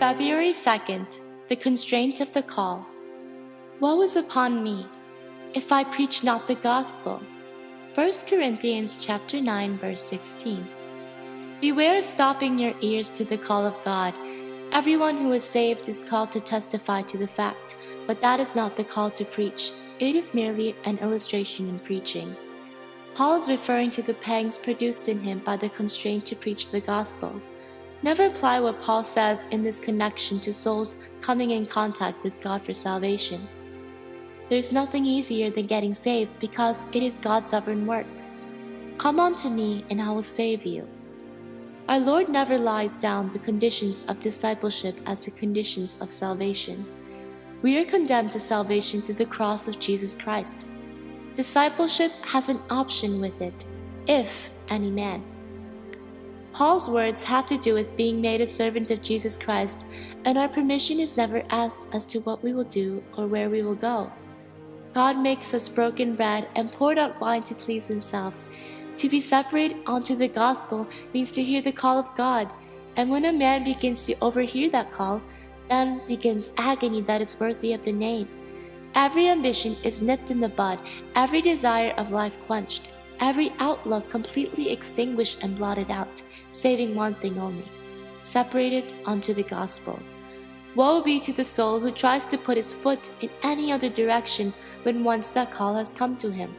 February 2nd, the constraint of the call. Woe is upon me, if I preach not the gospel. 1 Corinthians chapter 9, verse 16. Beware of stopping your ears to the call of God. Everyone who is saved is called to testify to the fact, but that is not the call to preach. It is merely an illustration in preaching. Paul is referring to the pangs produced in him by the constraint to preach the gospel. Never apply what Paul says in this connection to souls coming in contact with God for salvation. There is nothing easier than getting saved because it is God's sovereign work. Come unto me and I will save you. Our Lord never lies down the conditions of discipleship as the conditions of salvation. We are condemned to salvation through the cross of Jesus Christ. Discipleship has an option with it, if any man. Paul's words have to do with being made a servant of Jesus Christ, and our permission is never asked as to what we will do or where we will go. God makes us broken bread and poured out wine to please himself. To be separated unto the gospel means to hear the call of God, and when a man begins to overhear that call, then begins agony that is worthy of the name. Every ambition is nipped in the bud, every desire of life quenched, every outlook completely extinguished and blotted out, saving one thing only, separated unto the gospel. Woe be to the soul who tries to put his foot in any other direction when once that call has come to him.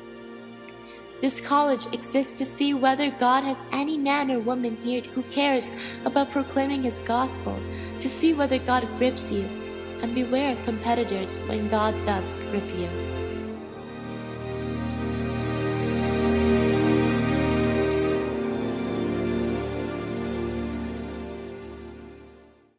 This college exists to see whether God has any man or woman here who cares about proclaiming his gospel, to see whether God grips you, and beware of competitors when God does grip you.